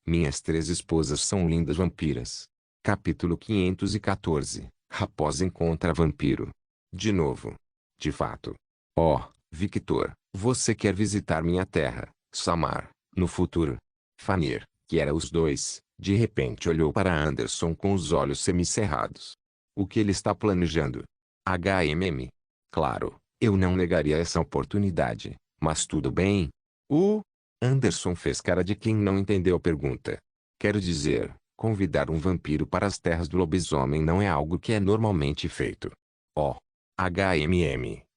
Minhas 3 esposas são lindas vampiras. Capítulo 514. Raposa encontra vampiro. De novo. De fato. Oh, Victor, você quer visitar minha terra, Samar, no futuro? Fanir, que era os dois, de repente olhou para Anderson com os olhos semicerrados. O que ele está planejando? Claro, eu não negaria essa oportunidade, mas tudo bem? Anderson fez cara de quem não entendeu a pergunta. Quero dizer, convidar um vampiro para as terras do lobisomem não é algo que é normalmente feito. Oh.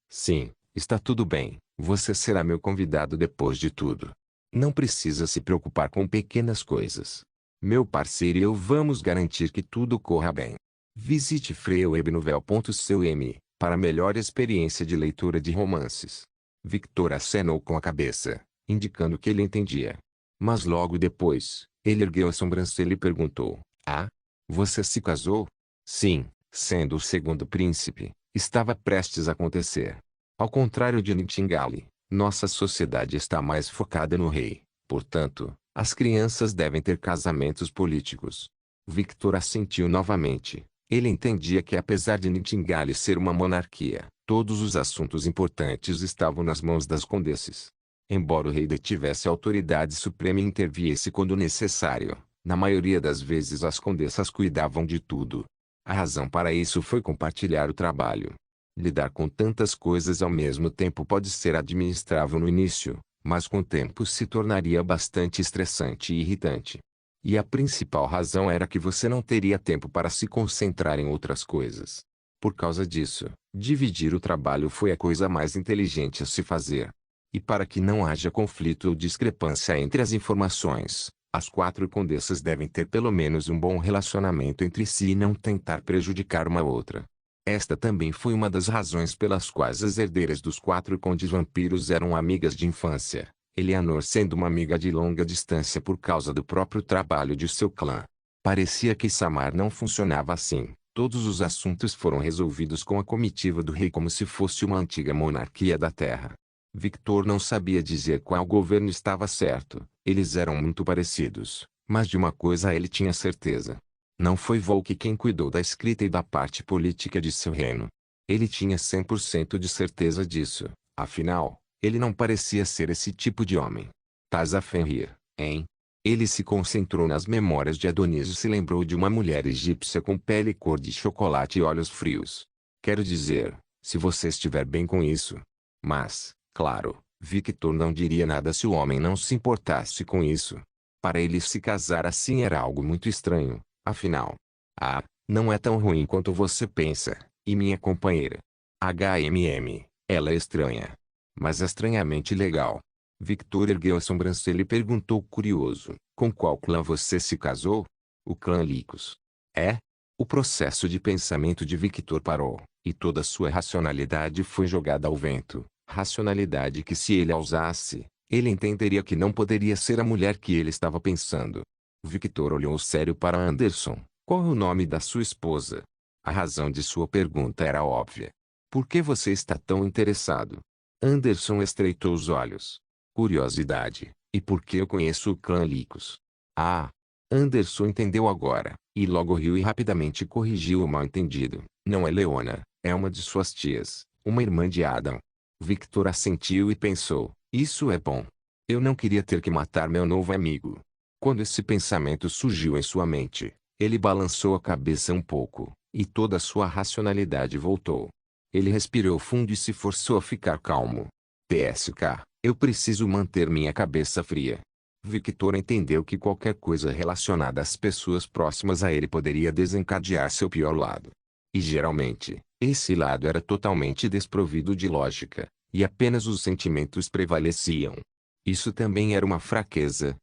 Sim, está tudo bem, você será meu convidado depois de tudo. Não precisa se preocupar com pequenas coisas. Meu parceiro e eu vamos garantir que tudo corra bem. Visite freewebnovel.com para melhor experiência de leitura de romances. Victor acenou com a cabeça, indicando que ele entendia. Mas logo depois, ele ergueu a sobrancelha e perguntou: Ah? Você se casou? Sim, sendo o segundo príncipe, estava prestes a acontecer. Ao contrário de Nightingale, nossa sociedade está mais focada no rei, portanto, as crianças devem ter casamentos políticos. Victor assentiu novamente. Ele entendia que apesar de Nightingale ser uma monarquia, todos os assuntos importantes estavam nas mãos das condesses. Embora o rei detivesse autoridade suprema e interviesse quando necessário, na maioria das vezes as condessas cuidavam de tudo. A razão para isso foi compartilhar o trabalho. Lidar com tantas coisas ao mesmo tempo pode ser administrável no início, mas com o tempo se tornaria bastante estressante e irritante. E a principal razão era que você não teria tempo para se concentrar em outras coisas. Por causa disso, dividir o trabalho foi a coisa mais inteligente a se fazer. E para que não haja conflito ou discrepância entre as informações, as 4 condessas devem ter pelo menos um bom relacionamento entre si e não tentar prejudicar uma outra. Esta também foi uma das razões pelas quais as herdeiras dos 4 condes vampiros eram amigas de infância, Eleanor sendo uma amiga de longa distância por causa do próprio trabalho de seu clã. Parecia que Samar não funcionava assim. Todos os assuntos foram resolvidos com a comitiva do rei como se fosse uma antiga monarquia da terra. Victor não sabia dizer qual governo estava certo, eles eram muito parecidos, mas de uma coisa ele tinha certeza. Não foi Volk quem cuidou da escrita e da parte política de seu reino. Ele tinha 100% de certeza disso, afinal, ele não parecia ser esse tipo de homem. Taza Fenrir, hein? Ele se concentrou nas memórias de Adonis e se lembrou de uma mulher egípcia com pele cor de chocolate e olhos frios. Quero dizer, se você estiver bem com isso. Mas, claro, Victor não diria nada se o homem não se importasse com isso. Para ele se casar assim era algo muito estranho, afinal. Ah, não é tão ruim quanto você pensa, e minha companheira. Ela é estranha. Mas é estranhamente legal. Victor ergueu a sobrancelha e perguntou curioso: com qual clã você se casou? O clã Licos. É? O processo de pensamento de Victor parou, e toda sua racionalidade foi jogada ao vento. Racionalidade que se ele a usasse, ele entenderia que não poderia ser a mulher que ele estava pensando. Victor olhou sério para Anderson. Qual é o nome da sua esposa? A razão de sua pergunta era óbvia. Por que você está tão interessado? Anderson estreitou os olhos. Curiosidade, e por que eu conheço o clã Licos? Ah! Anderson entendeu agora, e logo riu e rapidamente corrigiu o mal-entendido. Não é Leona, é uma de suas tias, uma irmã de Adam. Victor assentiu e pensou, isso é bom. Eu não queria ter que matar meu novo amigo. Quando esse pensamento surgiu em sua mente, ele balançou a cabeça um pouco, e toda a sua racionalidade voltou. Ele respirou fundo e se forçou a ficar calmo. TSK, eu preciso manter minha cabeça fria. Victor entendeu que qualquer coisa relacionada às pessoas próximas a ele poderia desencadear seu pior lado. E geralmente, esse lado era totalmente desprovido de lógica, e apenas os sentimentos prevaleciam. Isso também era uma fraqueza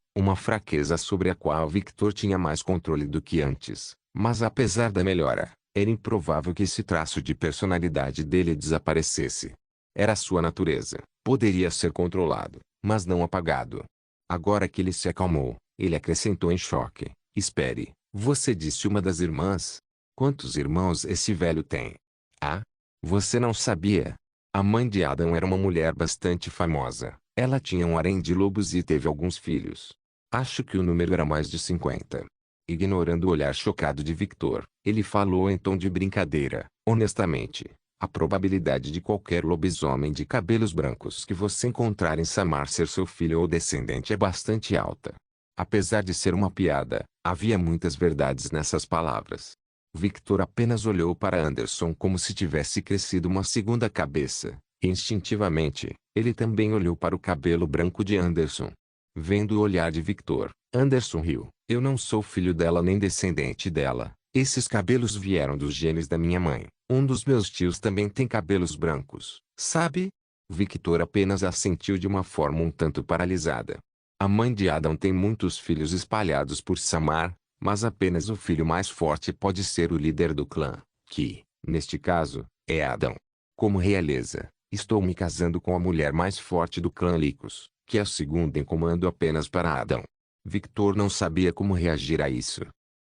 sobre a qual Victor tinha mais controle do que antes, mas apesar da melhora, era improvável que esse traço de personalidade dele desaparecesse. Era sua natureza, poderia ser controlado, mas não apagado. Agora que ele se acalmou, ele acrescentou em choque, espere, você disse uma das irmãs? Quantos irmãos esse velho tem? Ah? Você não sabia? A mãe de Adam era uma mulher bastante famosa. Ela tinha um harém de lobos e teve alguns filhos. Acho que o número era mais de 50. Ignorando o olhar chocado de Victor, ele falou em tom de brincadeira. Honestamente, a probabilidade de qualquer lobisomem de cabelos brancos que você encontrar em Samar ser seu filho ou descendente é bastante alta. Apesar de ser uma piada, havia muitas verdades nessas palavras. Victor apenas olhou para Anderson como se tivesse crescido uma segunda cabeça, e instintivamente, ele também olhou para o cabelo branco de Anderson. Vendo o olhar de Victor, Anderson riu. Eu não sou filho dela nem descendente dela. Esses cabelos vieram dos genes da minha mãe. Um dos meus tios também tem cabelos brancos, sabe? Victor apenas assentiu de uma forma um tanto paralisada. A mãe de Adam tem muitos filhos espalhados por Samar, mas apenas o filho mais forte pode ser o líder do clã, que, neste caso, é Adam. Como realeza, estou me casando com a mulher mais forte do clã Lycos, que é a segunda em comando apenas para Adam. Victor não sabia como reagir a isso.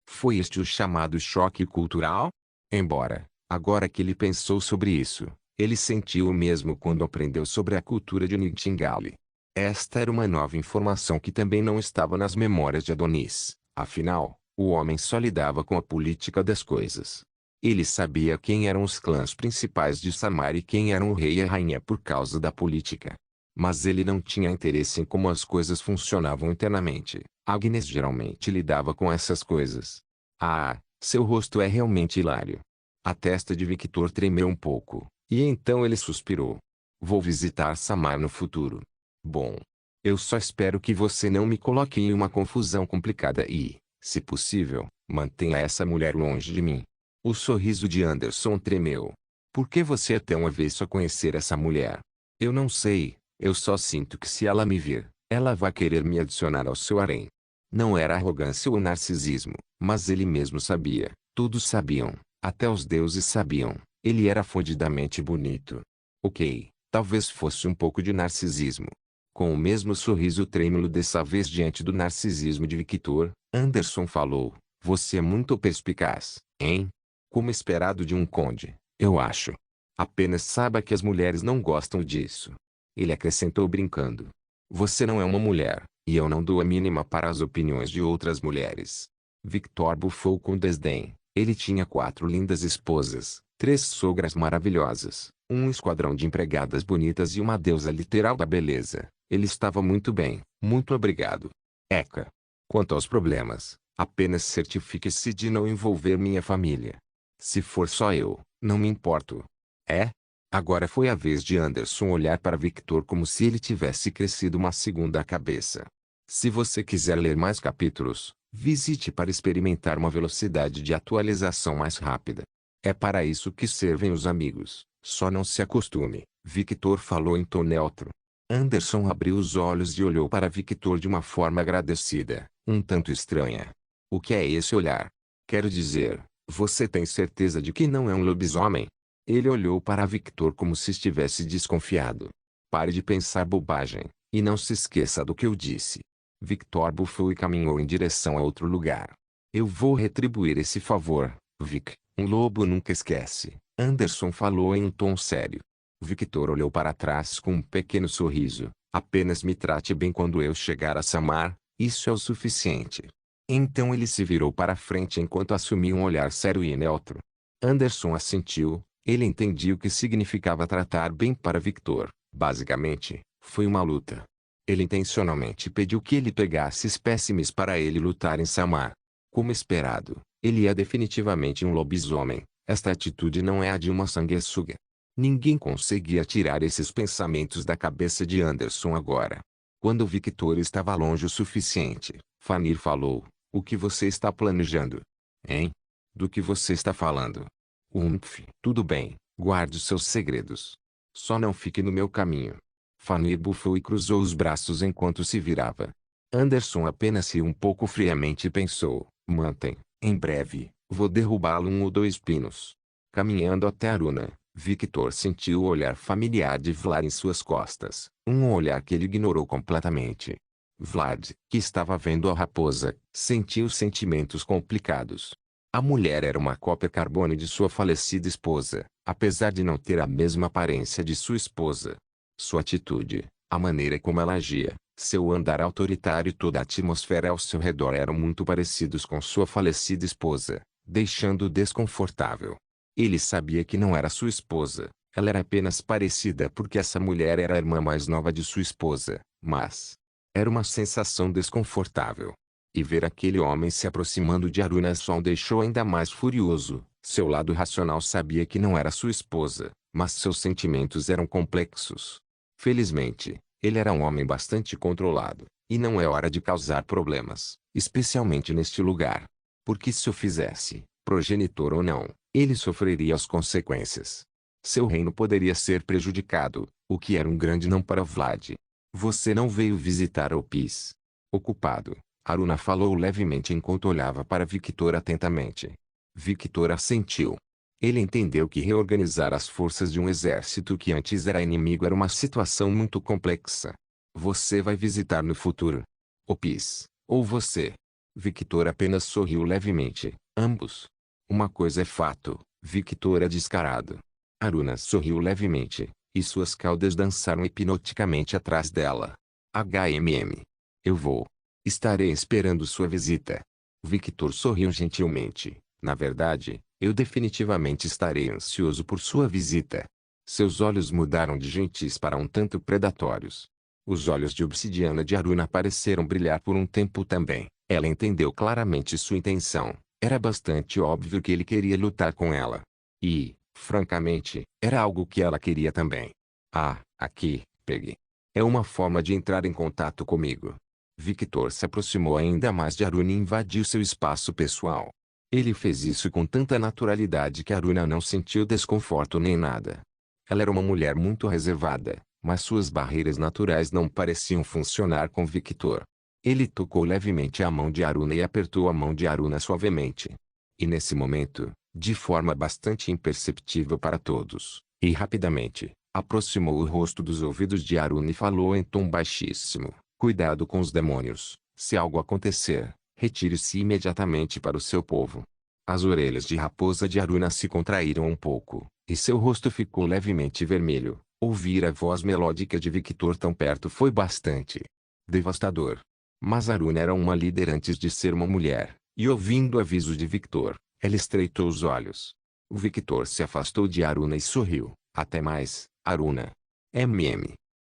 Foi este o chamado choque cultural? Embora, agora que ele pensou sobre isso, ele sentiu o mesmo quando aprendeu sobre a cultura de Nightingale. Esta era uma nova informação que também não estava nas memórias de Adonis. Afinal, o homem só lidava com a política das coisas. Ele sabia quem eram os clãs principais de Samar e quem eram o rei e a rainha por causa da política. Mas ele não tinha interesse em como as coisas funcionavam internamente. Agnes geralmente lidava com essas coisas. Ah, seu rosto é realmente hilário. A testa de Victor tremeu um pouco, e então ele suspirou. Vou visitar Samar no futuro. Bom, eu só espero que você não me coloque em uma confusão complicada e, se possível, mantenha essa mulher longe de mim. O sorriso de Anderson tremeu. Por que você é tão avesso a conhecer essa mulher? Eu não sei. Eu só sinto que se ela me vir, ela vai querer me adicionar ao seu harém. Não era arrogância ou narcisismo, mas ele mesmo sabia. Todos sabiam, até os deuses sabiam. Ele era fodidamente bonito. Ok, talvez fosse um pouco de narcisismo. Com o mesmo sorriso trêmulo dessa vez diante do narcisismo de Victor, Anderson falou, você é muito perspicaz, hein? Como esperado de um conde, eu acho. Apenas saiba que as mulheres não gostam disso. Ele acrescentou brincando. Você não é uma mulher, e eu não dou a mínima para as opiniões de outras mulheres. Victor bufou com desdém. Ele tinha 4 lindas esposas, 3 sogras maravilhosas, um esquadrão de empregadas bonitas e uma deusa literal da beleza. Ele estava muito bem, muito obrigado. Eka. Quanto aos problemas, apenas certifique-se de não envolver minha família. Se for só eu, não me importo. É? Agora foi a vez de Anderson olhar para Victor como se ele tivesse crescido uma segunda cabeça. Se você quiser ler mais capítulos, visite para experimentar uma velocidade de atualização mais rápida. É para isso que servem os amigos, só não se acostume. Victor falou em tom neutro. Anderson abriu os olhos e olhou para Victor de uma forma agradecida, um tanto estranha. O que é esse olhar? Quero dizer, você tem certeza de que não é um lobisomem? Ele olhou para Victor como se estivesse desconfiado. Pare de pensar bobagem, e não se esqueça do que eu disse. Victor bufou e caminhou em direção a outro lugar. Eu vou retribuir esse favor, Vic. Um lobo nunca esquece. Anderson falou em um tom sério. Victor olhou para trás com um pequeno sorriso. Apenas me trate bem quando eu chegar a Samar, isso é o suficiente. Então ele se virou para a frente enquanto assumia um olhar sério e neutro. Anderson assentiu. Ele entendia o que significava tratar bem para Victor. Basicamente, foi uma luta. Ele intencionalmente pediu que ele pegasse espécimes para ele lutar em Samar. Como esperado, ele é definitivamente um lobisomem. Esta atitude não é a de uma sanguessuga. Ninguém conseguia tirar esses pensamentos da cabeça de Anderson agora. Quando Victor estava longe o suficiente, Fanir falou, o que você está planejando? Hein? Do que você está falando? Tudo bem, guarde os seus segredos. Só não fique no meu caminho. Fanny bufou e cruzou os braços enquanto se virava. Anderson apenas riu um pouco friamente e pensou, mantém, em breve, vou derrubá-lo 1 ou 2 pinos. Caminhando até Aruna, Victor sentiu o olhar familiar de Vlad em suas costas, um olhar que ele ignorou completamente. Vlad, que estava vendo a raposa, sentiu sentimentos complicados. A mulher era uma cópia carbone de sua falecida esposa, apesar de não ter a mesma aparência de sua esposa. Sua atitude, a maneira como ela agia, Seu andar autoritário e toda a atmosfera ao seu redor eram muito parecidos com sua falecida esposa, deixando-o desconfortável. Ele sabia que não era sua esposa, ela era apenas parecida porque essa mulher era a irmã mais nova de sua esposa, mas era uma sensação desconfortável. E ver aquele homem se aproximando de Aruna só o deixou ainda mais furioso. Seu lado racional sabia que não era sua esposa, mas seus sentimentos eram complexos. Felizmente, ele era um homem bastante controlado, e não é hora de causar problemas, especialmente neste lugar. Porque se o fizesse, progenitor ou não, ele sofreria as consequências. Seu reino poderia ser prejudicado, o que era um grande não para Vlad. Você não veio visitar Opis. Ocupado, Aruna falou levemente enquanto olhava para Victor atentamente. Victor assentiu. Ele entendeu que reorganizar as forças de um exército que antes era inimigo era uma situação muito complexa. Você vai visitar no futuro. Opis, ou você? Victor apenas sorriu levemente. Ambos. Uma coisa é fato, Victor é descarado. Aruna sorriu levemente, e suas caudas dançaram hipnoticamente atrás dela. Eu vou. Estarei esperando sua visita. Victor sorriu gentilmente. Na verdade, eu definitivamente estarei ansioso por sua visita. Seus olhos mudaram de gentis para um tanto predatórios. Os olhos de obsidiana de Aruna pareceram brilhar por um tempo também. Ela entendeu claramente sua intenção. Era bastante óbvio que ele queria lutar com ela. E, francamente, era algo que ela queria também. Ah, aqui, pegue. É uma forma de entrar em contato comigo. Victor se aproximou ainda mais de Aruna e invadiu seu espaço pessoal. Ele fez isso com tanta naturalidade que Aruna não sentiu desconforto nem nada. Ela era uma mulher muito reservada, mas suas barreiras naturais não pareciam funcionar com Victor. Ele tocou levemente a mão de Aruna e apertou a mão de Aruna suavemente. E nesse momento, de forma bastante imperceptível para todos, e rapidamente, aproximou o rosto dos ouvidos de Aruna e falou em tom baixíssimo: cuidado com os demônios. Se algo acontecer, retire-se imediatamente para o seu povo. As orelhas de raposa de Aruna se contraíram um pouco, e seu rosto ficou levemente vermelho. Ouvir a voz melódica de Victor tão perto foi bastante devastador. Mas Aruna era uma líder antes de ser uma mulher, e ouvindo o aviso de Victor, ela estreitou os olhos. O Victor se afastou de Aruna e sorriu. Até mais, Aruna.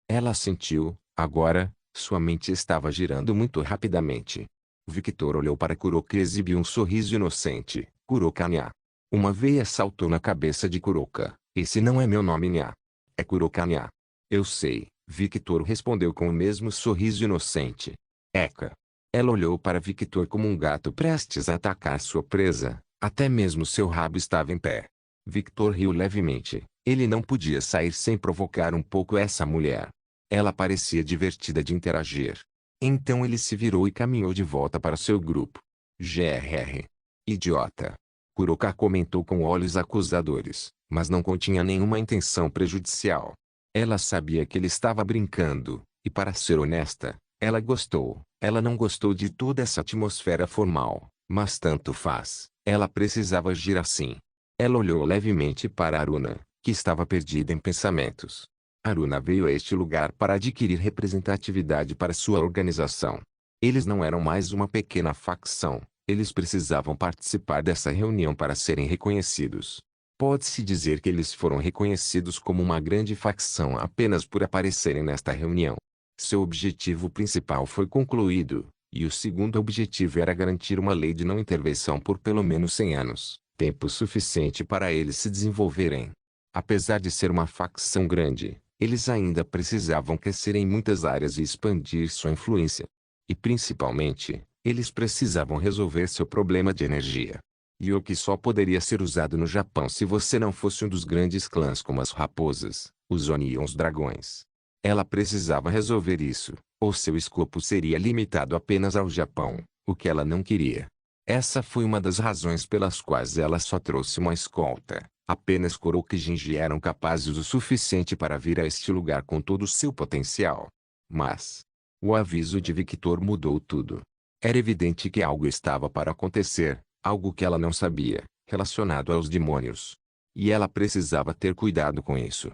Ela sentiu, agora, sua mente estava girando muito rapidamente. Victor olhou para Kuroka e exibiu um sorriso inocente. Kuroka Nya. Uma veia saltou na cabeça de Kuroka. Esse não é meu nome Nya. É Kuroka Nya. Eu sei, Victor respondeu com o mesmo sorriso inocente. Eka. Ela olhou para Victor como um gato prestes a atacar sua presa. Até mesmo seu rabo estava em pé. Victor riu levemente. Ele não podia sair sem provocar um pouco essa mulher. Ela parecia divertida de interagir. Então ele se virou e caminhou de volta para seu grupo. Grr. Idiota. Kuroka comentou com olhos acusadores, mas não continha nenhuma intenção prejudicial. Ela sabia que ele estava brincando, e para ser honesta, ela gostou. Ela não gostou de toda essa atmosfera formal, mas tanto faz, ela precisava agir assim. Ela olhou levemente para Aruna, que estava perdida em pensamentos. Aruna veio a este lugar para adquirir representatividade para sua organização. Eles não eram mais uma pequena facção, eles precisavam participar dessa reunião para serem reconhecidos. Pode-se dizer que eles foram reconhecidos como uma grande facção apenas por aparecerem nesta reunião. Seu objetivo principal foi concluído, e o segundo objetivo era garantir uma lei de não intervenção por pelo menos 100 anos, tempo suficiente para eles se desenvolverem. Apesar de ser uma facção grande, eles ainda precisavam crescer em muitas áreas e expandir sua influência. E principalmente, eles precisavam resolver seu problema de energia. E o que só poderia ser usado no Japão se você não fosse um dos grandes clãs como as raposas, os Oni e os dragões. Ela precisava resolver isso, ou seu escopo seria limitado apenas ao Japão, o que ela não queria. Essa foi uma das razões pelas quais ela só trouxe uma escolta. Apenas Kuroka e Jinji eram capazes o suficiente para vir a este lugar com todo o seu potencial. Mas o aviso de Victor mudou tudo. Era evidente que algo estava para acontecer, algo que ela não sabia, relacionado aos demônios. E ela precisava ter cuidado com isso.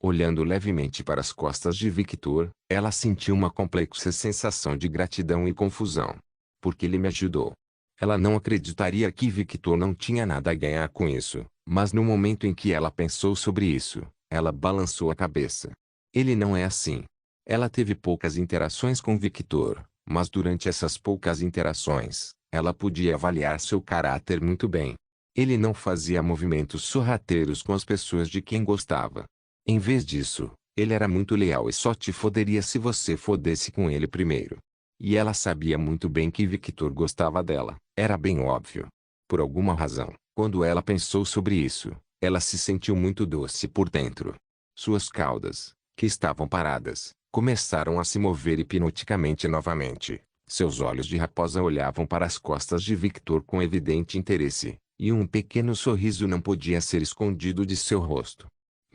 Olhando levemente para as costas de Victor, ela sentiu uma complexa sensação de gratidão e confusão. Porque ele me ajudou. Ela não acreditaria que Victor não tinha nada a ganhar com isso, mas no momento em que ela pensou sobre isso, ela balançou a cabeça. Ele não é assim. Ela teve poucas interações com Victor, mas durante essas poucas interações, ela podia avaliar seu caráter muito bem. Ele não fazia movimentos sorrateiros com as pessoas de quem gostava. Em vez disso, ele era muito leal e só te foderia se você fodesse com ele primeiro. E ela sabia muito bem que Victor gostava dela, era bem óbvio. Por alguma razão, quando ela pensou sobre isso, ela se sentiu muito doce por dentro. Suas caudas, que estavam paradas, começaram a se mover hipnoticamente novamente. Seus olhos de raposa olhavam para as costas de Victor com evidente interesse, e um pequeno sorriso não podia ser escondido de seu rosto.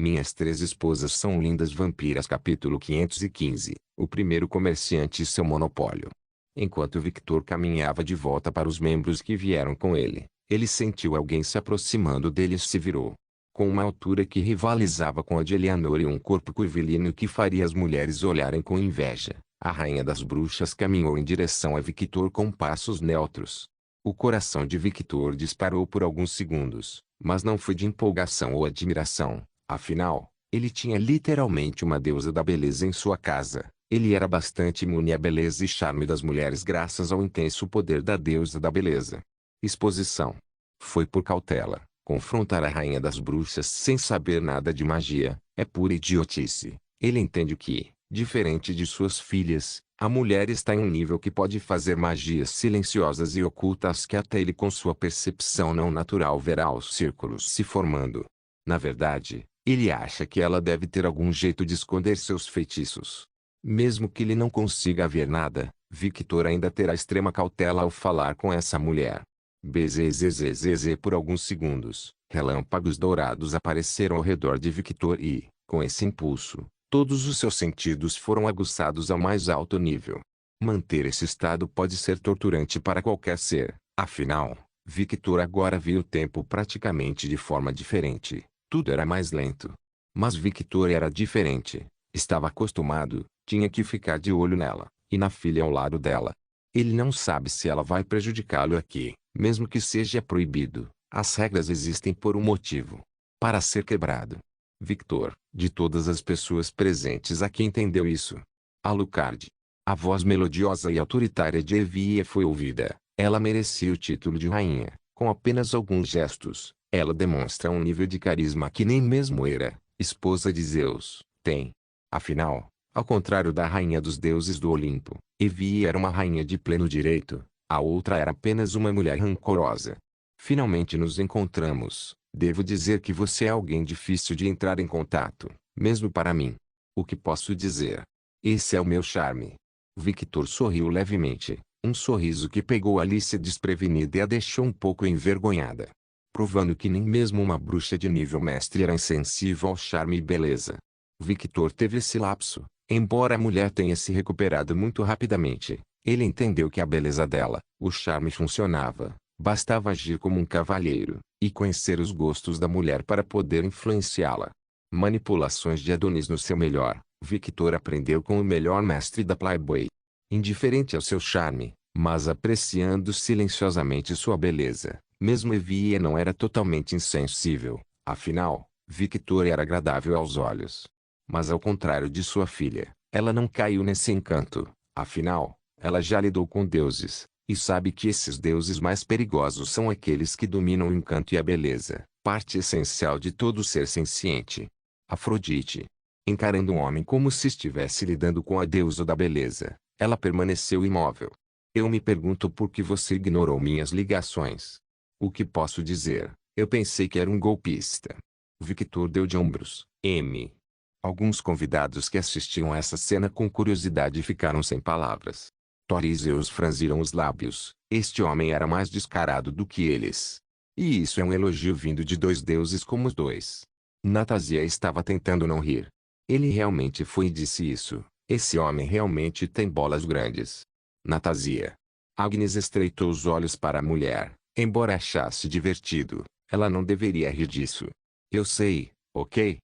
Minhas três esposas são lindas vampiras. Capítulo 515. O primeiro comerciante e seu monopólio. Enquanto Victor caminhava de volta para os membros que vieram com ele, ele sentiu alguém se aproximando dele e se virou. Com uma altura que rivalizava com a de Eleanor e um corpo curvilíneo que faria as mulheres olharem com inveja, a rainha das bruxas caminhou em direção a Victor com passos neutros. O coração de Victor disparou por alguns segundos, mas não foi de empolgação ou admiração. Afinal, ele tinha literalmente uma deusa da beleza em sua casa. Ele era bastante imune à beleza e charme das mulheres graças ao intenso poder da deusa da beleza. Exposição. Foi por cautela. Confrontar a rainha das bruxas sem saber nada de magia é pura idiotice. Ele entende que, diferente de suas filhas, a mulher está em um nível que pode fazer magias silenciosas e ocultas que até ele com sua percepção não natural verá os círculos se formando. Na verdade, ele acha que ela deve ter algum jeito de esconder seus feitiços. Mesmo que ele não consiga ver nada, Victor ainda terá extrema cautela ao falar com essa mulher. Bzzzzz por alguns segundos, relâmpagos dourados apareceram ao redor de Victor e, com esse impulso, todos os seus sentidos foram aguçados ao mais alto nível. Manter esse estado pode ser torturante para qualquer ser, afinal, Victor agora via o tempo praticamente de forma diferente. Tudo era mais lento. Mas Victor era diferente. Estava acostumado, tinha que ficar de olho nela, e na filha ao lado dela. Ele não sabe se ela vai prejudicá-lo aqui, mesmo que seja proibido. As regras existem por um motivo. Para ser quebrado. Victor, de todas as pessoas presentes aqui, entendeu isso. Alucard. A voz melodiosa e autoritária de Evie foi ouvida. Ela merecia o título de rainha, com apenas alguns gestos. Ela demonstra um nível de carisma que nem mesmo Hera, esposa de Zeus, tem. Afinal, ao contrário da rainha dos deuses do Olimpo, Evie era uma rainha de pleno direito, a outra era apenas uma mulher rancorosa. Finalmente nos encontramos. Devo dizer que você é alguém difícil de entrar em contato, mesmo para mim. O que posso dizer? Esse é o meu charme. Victor sorriu levemente, um sorriso que pegou Alice desprevenida e a deixou um pouco envergonhada. Provando que nem mesmo uma bruxa de nível mestre era insensível ao charme e beleza. Victor teve esse lapso, embora a mulher tenha se recuperado muito rapidamente. Ele entendeu que a beleza dela, o charme funcionava. Bastava agir como um cavalheiro, e conhecer os gostos da mulher para poder influenciá-la. Manipulações de Adonis no seu melhor, Victor aprendeu com o melhor mestre da Playboy. Indiferente ao seu charme, mas apreciando silenciosamente sua beleza. Mesmo Evie não era totalmente insensível, afinal, Victor era agradável aos olhos. Mas ao contrário de sua filha, ela não caiu nesse encanto, afinal, ela já lidou com deuses, e sabe que esses deuses mais perigosos são aqueles que dominam o encanto e a beleza, parte essencial de todo ser senciente. Afrodite. Encarando um homem como se estivesse lidando com a deusa da beleza, ela permaneceu imóvel. Eu me pergunto por que você ignorou minhas ligações. O que posso dizer? Eu pensei que era um golpista. Victor deu de ombros. Alguns convidados que assistiam a essa cena com curiosidade ficaram sem palavras. Thor e Zeus franziram os lábios. Este homem era mais descarado do que eles. E isso é um elogio vindo de dois deuses como os dois. Natásia estava tentando não rir. Ele realmente foi e disse isso. Esse homem realmente tem bolas grandes. Natásia. Agnes estreitou os olhos para a mulher. Embora achasse divertido, ela não deveria rir disso. Eu sei, ok?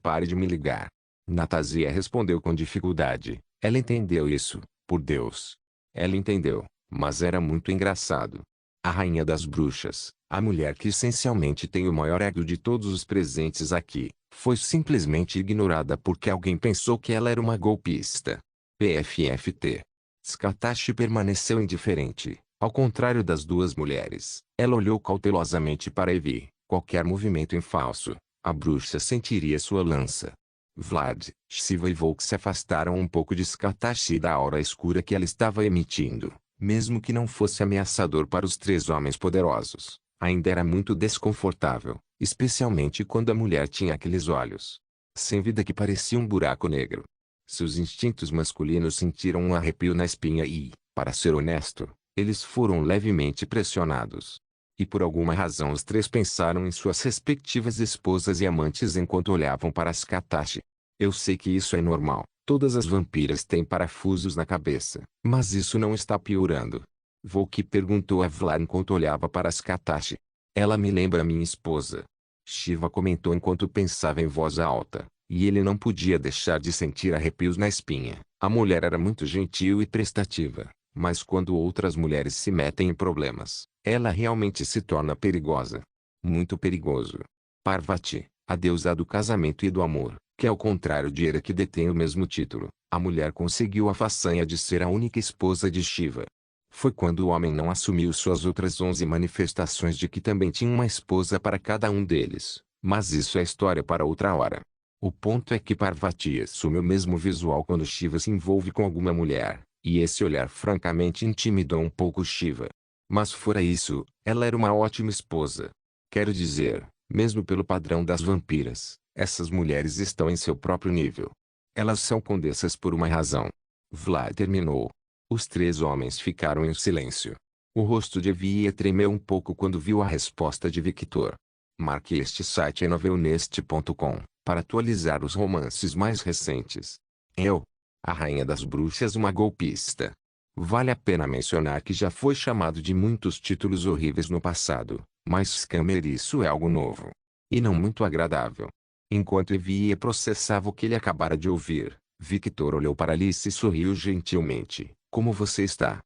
Pare de me ligar. Natasia respondeu com dificuldade. Ela entendeu isso, por Deus. Ela entendeu, mas era muito engraçado. A rainha das bruxas, a mulher que essencialmente tem o maior ego de todos os presentes aqui, foi simplesmente ignorada porque alguém pensou que ela era uma golpista. PFFT. Scatashi permaneceu indiferente, ao contrário das duas mulheres. Ela olhou cautelosamente para Evie. Qualquer movimento em falso, a bruxa sentiria sua lança. Vlad, Shiva e Volk se afastaram um pouco de Scatashi e da aura escura que ela estava emitindo. Mesmo que não fosse ameaçador para os três homens poderosos, ainda era muito desconfortável, especialmente quando a mulher tinha aqueles olhos sem vida que parecia um buraco negro. Seus instintos masculinos sentiram um arrepio na espinha e, para ser honesto, eles foram levemente pressionados. E por alguma razão os três pensaram em suas respectivas esposas e amantes enquanto olhavam para Scatashi. Eu sei que isso é normal. Todas as vampiras têm parafusos na cabeça. Mas isso não está piorando. Volk perguntou a Vlad enquanto olhava para Scatashi. Ela me lembra minha esposa. Shiva comentou enquanto pensava em voz alta. E ele não podia deixar de sentir arrepios na espinha. A mulher era muito gentil e prestativa. Mas quando outras mulheres se metem em problemas, ela realmente se torna perigosa. Muito perigoso. Parvati, a deusa do casamento e do amor, que ao contrário de Hera que detém o mesmo título, a mulher conseguiu a façanha de ser a única esposa de Shiva. Foi quando o homem não assumiu suas outras 11 manifestações de que também tinha uma esposa para cada um deles, mas isso é história para outra hora. O ponto é que Parvati assume o mesmo visual quando Shiva se envolve com alguma mulher, e esse olhar francamente intimidou um pouco Shiva. Mas fora isso, ela era uma ótima esposa. Quero dizer, mesmo pelo padrão das vampiras, essas mulheres estão em seu próprio nível. Elas são condessas por uma razão. Vlad terminou. Os três homens ficaram em silêncio. O rosto de Evie tremeu um pouco quando viu a resposta de Victor. Marque este site em novelnest.com para atualizar os romances mais recentes. Eu, a Rainha das Bruxas, uma golpista. Vale a pena mencionar que já foi chamado de muitos títulos horríveis no passado, mas Scammer isso é algo novo. E não muito agradável. Enquanto Evie processava o que ele acabara de ouvir, Victor olhou para Alice e sorriu gentilmente. Como você está?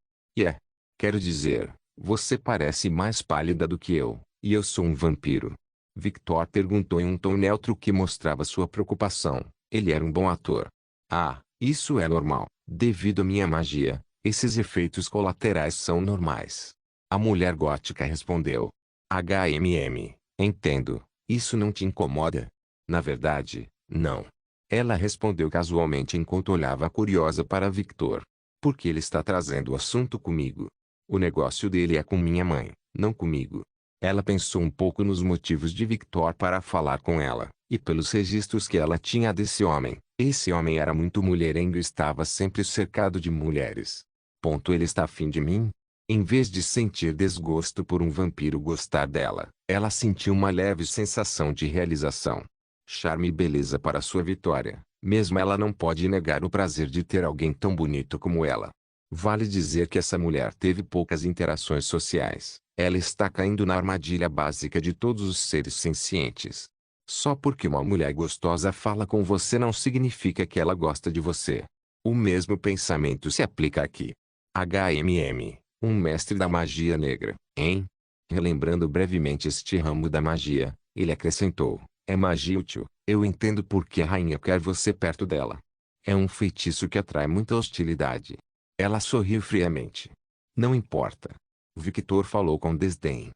Quero dizer, você parece mais pálida do que eu, e eu sou um vampiro. Victor perguntou em um tom neutro que mostrava sua preocupação. Ele era um bom ator. Ah, isso é normal. Devido à minha magia, esses efeitos colaterais são normais. A mulher gótica respondeu. Entendo. Isso não te incomoda? Na verdade, não. Ela respondeu casualmente enquanto olhava curiosa para Victor. Por que ele está trazendo o assunto comigo? O negócio dele é com minha mãe, não comigo. Ela pensou um pouco nos motivos de Victor para falar com ela, e pelos registros que ela tinha desse homem. Esse homem era muito mulherengo e estava sempre cercado de mulheres. Ele está afim de mim? Em vez de sentir desgosto por um vampiro gostar dela, ela sentiu uma leve sensação de realização. Charme e beleza para sua vitória. Mesmo ela não pode negar o prazer de ter alguém tão bonito como ela. Vale dizer que essa mulher teve poucas interações sociais. Ela está caindo na armadilha básica de todos os seres sencientes. Só porque uma mulher gostosa fala com você não significa que ela gosta de você. O mesmo pensamento se aplica aqui. Um mestre da magia negra, hein? Relembrando brevemente este ramo da magia, ele acrescentou, é magia útil. Eu entendo por que a rainha quer você perto dela. É um feitiço que atrai muita hostilidade. Ela sorriu friamente. Não importa. Victor falou com desdém.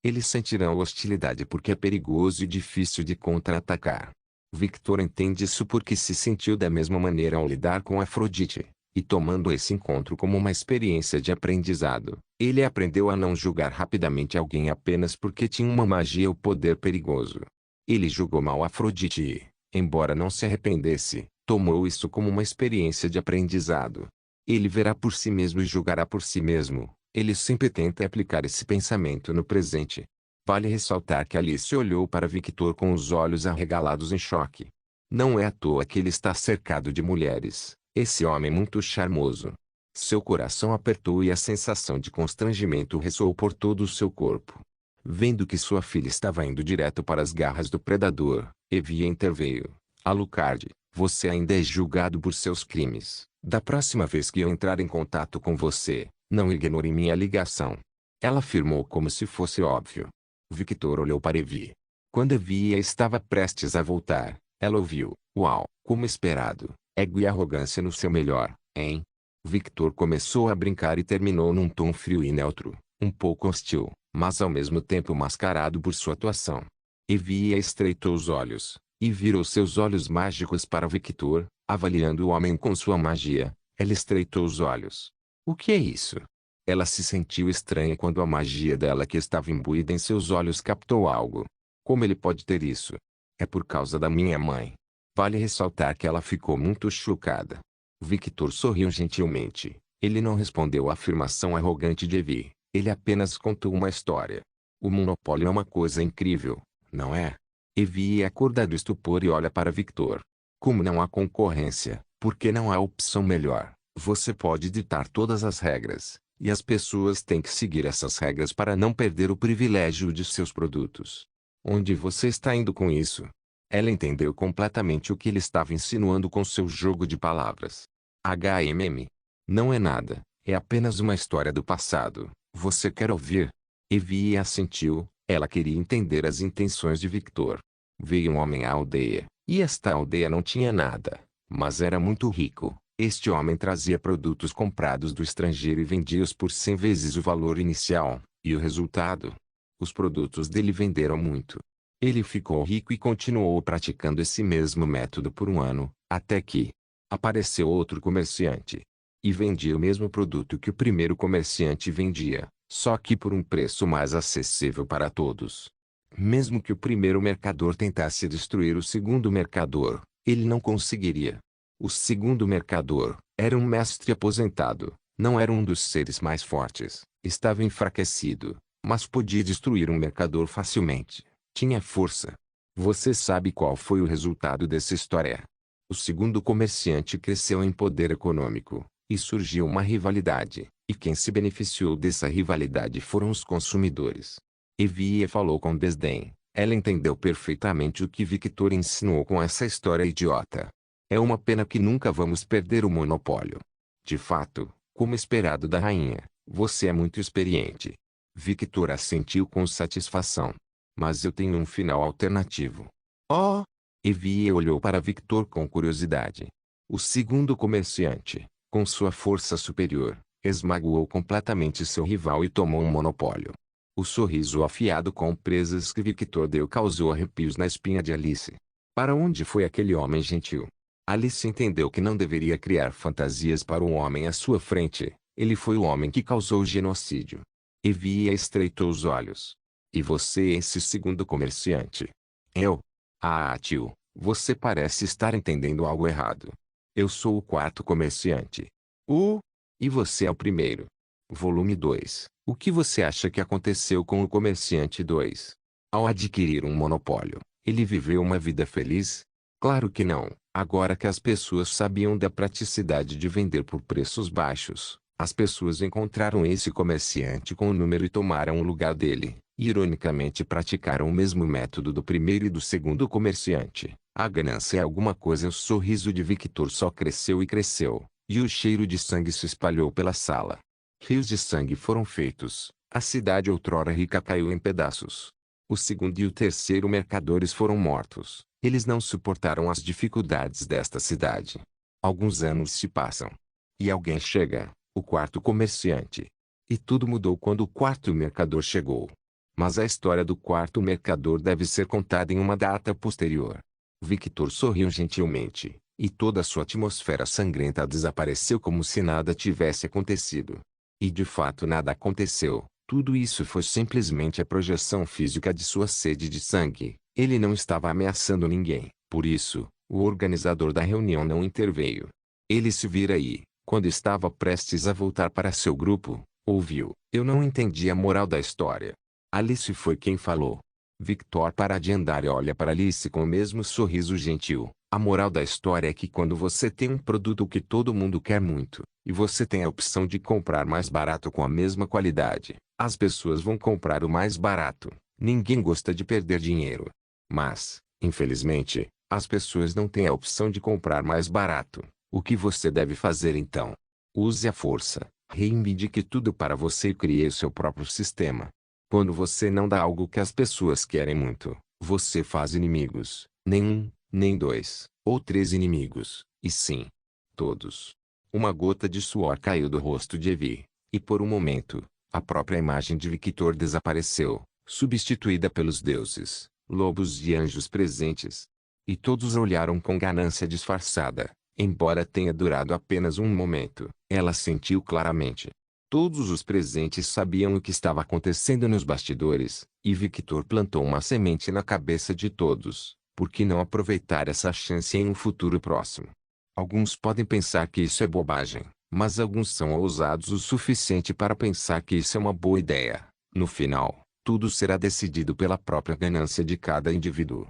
Eles sentirão hostilidade porque é perigoso e difícil de contra-atacar. Victor entende isso porque se sentiu da mesma maneira ao lidar com Afrodite. E tomando esse encontro como uma experiência de aprendizado, ele aprendeu a não julgar rapidamente alguém apenas porque tinha uma magia ou poder perigoso. Ele julgou mal Afrodite e, embora não se arrependesse, tomou isso como uma experiência de aprendizado. Ele verá por si mesmo e julgará por si mesmo. Ele sempre tenta aplicar esse pensamento no presente. Vale ressaltar que Alice olhou para Victor com os olhos arregalados em choque. Não é à toa que ele está cercado de mulheres. Esse homem muito charmoso. Seu coração apertou e a sensação de constrangimento ressoou por todo o seu corpo. Vendo que sua filha estava indo direto para as garras do predador, Evie interveio. Alucard, você ainda é julgado por seus crimes. Da próxima vez que eu entrar em contato com você, não ignore minha ligação. Ela afirmou como se fosse óbvio. Victor olhou para Evie. Quando Evie estava prestes a voltar, ela ouviu: uau, como esperado, ego e arrogância no seu melhor, hein? Victor começou a brincar e terminou num tom frio e neutro, um pouco hostil, mas ao mesmo tempo mascarado por sua atuação. Evie estreitou os olhos, e virou seus olhos mágicos para Victor, avaliando o homem com sua magia. Ela estreitou os olhos. O que é isso? Ela se sentiu estranha quando a magia dela que estava imbuída em seus olhos captou algo. Como ele pode ter isso? É por causa da minha mãe. Vale ressaltar que ela ficou muito chocada. Victor sorriu gentilmente. Ele não respondeu à afirmação arrogante de Evie. Ele apenas contou uma história. O monopólio é uma coisa incrível, não é? Evie acorda do estupor e olha para Victor. Como não há concorrência, porque não há opção melhor, você pode ditar todas as regras, e as pessoas têm que seguir essas regras para não perder o privilégio de seus produtos. Onde você está indo com isso? Ela entendeu completamente o que ele estava insinuando com seu jogo de palavras. HMM. Não é nada, é apenas uma história do passado. Você quer ouvir? Evie assentiu. Ela queria entender as intenções de Victor. Veio um homem à aldeia, e esta aldeia não tinha nada, mas era muito rico. Este homem trazia produtos comprados do estrangeiro e vendia-os por 100 vezes o valor inicial, e o resultado? Os produtos dele venderam muito. Ele ficou rico e continuou praticando esse mesmo método por um ano, até que apareceu outro comerciante. E vendia o mesmo produto que o primeiro comerciante vendia, só que por um preço mais acessível para todos. Mesmo que o primeiro mercador tentasse destruir o segundo mercador, ele não conseguiria. O segundo mercador era um mestre aposentado, não era um dos seres mais fortes, estava enfraquecido, mas podia destruir um mercador facilmente. Tinha força. Você sabe qual foi o resultado dessa história? O segundo comerciante cresceu em poder econômico, e surgiu uma rivalidade, e quem se beneficiou dessa rivalidade foram os consumidores. Evie falou com desdém. Ela entendeu perfeitamente o que Victor ensinou com essa história idiota. É uma pena que nunca vamos perder o monopólio. De fato, como esperado da rainha, você é muito experiente. Victor assentiu com satisfação. Mas eu tenho um final alternativo. Oh! Evie olhou para Victor com curiosidade. O segundo comerciante, com sua força superior, esmagou completamente seu rival e tomou um monopólio. O sorriso afiado com presas que Victor deu causou arrepios na espinha de Alice. Para onde foi aquele homem gentil? Alice entendeu que não deveria criar fantasias para um homem à sua frente. Ele foi o homem que causou o genocídio. Evie estreitou os olhos. E você é esse segundo comerciante? Eu? Ah, tio, você parece estar entendendo algo errado. Eu sou o quarto comerciante. E você é o primeiro. Volume 2. O que você acha que aconteceu com o comerciante 2? Ao adquirir um monopólio, ele viveu uma vida feliz? Claro que não. Agora que as pessoas sabiam da praticidade de vender por preços baixos, as pessoas encontraram esse comerciante com o número e tomaram o lugar dele. Ironicamente praticaram o mesmo método do primeiro e do segundo comerciante. A ganância é alguma coisa. O sorriso de Victor só cresceu e cresceu, e o cheiro de sangue se espalhou pela sala. Rios de sangue foram feitos, a cidade outrora rica caiu em pedaços. O segundo e o terceiro mercadores foram mortos. Eles não suportaram as dificuldades desta cidade. Alguns anos se passam. E alguém chega, o quarto comerciante. E tudo mudou quando o quarto mercador chegou. Mas a história do quarto mercador deve ser contada em uma data posterior. Victor sorriu gentilmente, e toda sua atmosfera sangrenta desapareceu como se nada tivesse acontecido. E de fato nada aconteceu. Tudo isso foi simplesmente a projeção física de sua sede de sangue. Ele não estava ameaçando ninguém. Por isso, o organizador da reunião não interveio. Ele se vira e, quando estava prestes a voltar para seu grupo, ouviu: eu não entendi a moral da história. Alice foi quem falou. Victor para de andar e olha para Alice com o mesmo sorriso gentil. A moral da história é que quando você tem um produto que todo mundo quer muito, e você tem a opção de comprar mais barato com a mesma qualidade, as pessoas vão comprar o mais barato. Ninguém gosta de perder dinheiro. Mas, infelizmente, as pessoas não têm a opção de comprar mais barato. O que você deve fazer então? Use a força, reivindique tudo para você e crie seu próprio sistema. Quando você não dá algo que as pessoas querem muito, você faz inimigos, nem um, nem dois, ou três inimigos, e sim, todos. Uma gota de suor caiu do rosto de Evie, e por um momento, a própria imagem de Victor desapareceu, substituída pelos deuses, lobos e anjos presentes. E todos olharam com ganância disfarçada. Embora tenha durado apenas um momento, ela sentiu claramente. Todos os presentes sabiam o que estava acontecendo nos bastidores, e Victor plantou uma semente na cabeça de todos. Por que não aproveitar essa chance em um futuro próximo? Alguns podem pensar que isso é bobagem, mas alguns são ousados o suficiente para pensar que isso é uma boa ideia. No final, tudo será decidido pela própria ganância de cada indivíduo.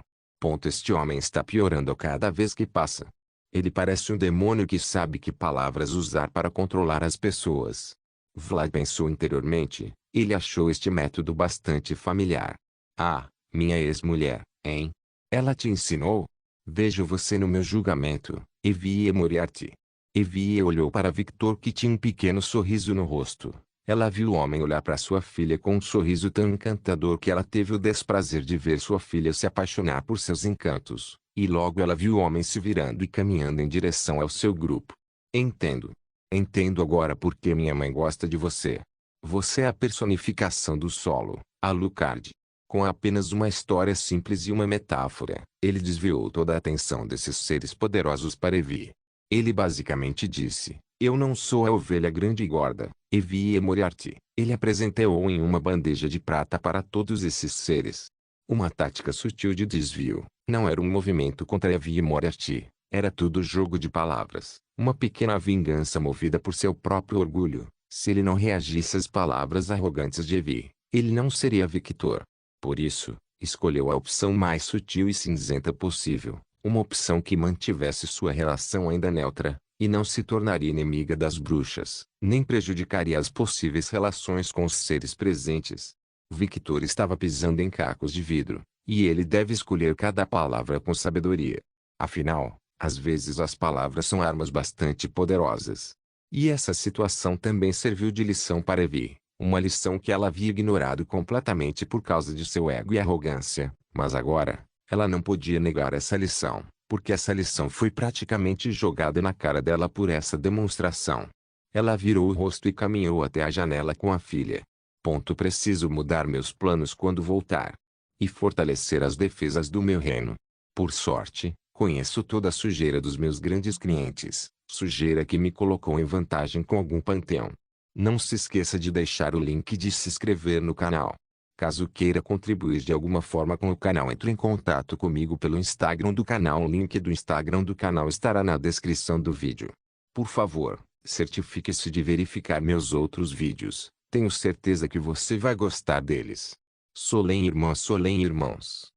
Este homem está piorando a cada vez que passa. Ele parece um demônio que sabe que palavras usar para controlar as pessoas. Vlad pensou interiormente. Ele achou este método bastante familiar. Ah, minha ex-mulher, hein? Ela te ensinou? Vejo você no meu julgamento, Evie Moriarty. Evie olhou para Victor que tinha um pequeno sorriso no rosto. Ela viu o homem olhar para sua filha com um sorriso tão encantador que ela teve o desprazer de ver sua filha se apaixonar por seus encantos. E logo ela viu o homem se virando e caminhando em direção ao seu grupo. Entendo. Entendo agora por que minha mãe gosta de você. Você é a personificação do solo, Alucard. Com apenas uma história simples e uma metáfora, ele desviou toda a atenção desses seres poderosos para Evie. Ele basicamente disse: eu não sou a ovelha grande e gorda, Evie Moriarty. Ele apresentou em uma bandeja de prata para todos esses seres. Uma tática sutil de desvio. Não era um movimento contra Evie Moriarty. Era tudo jogo de palavras. Uma pequena vingança movida por seu próprio orgulho. Se ele não reagisse às palavras arrogantes de Evie, ele não seria Victor. Por isso, escolheu a opção mais sutil e cinzenta possível. Uma opção que mantivesse sua relação ainda neutra, e não se tornaria inimiga das bruxas, nem prejudicaria as possíveis relações com os seres presentes. Victor estava pisando em cacos de vidro, e ele deve escolher cada palavra com sabedoria. Afinal, às vezes as palavras são armas bastante poderosas. E essa situação também serviu de lição para Evie, uma lição que ela havia ignorado completamente por causa de seu ego e arrogância, mas agora, ela não podia negar essa lição, porque essa lição foi praticamente jogada na cara dela por essa demonstração. Ela virou o rosto e caminhou até a janela com a filha. Preciso mudar meus planos quando voltar. E fortalecer as defesas do meu reino. Por sorte, conheço toda a sujeira dos meus grandes clientes, sujeira que me colocou em vantagem com algum panteão. Não se esqueça de deixar o link de se inscrever no canal. Caso queira contribuir de alguma forma com o canal, entre em contato comigo pelo Instagram do canal. O link do Instagram do canal estará na descrição do vídeo. Por favor, certifique-se de verificar meus outros vídeos. Tenho certeza que você vai gostar deles. Solem irmãs, Solem irmãos.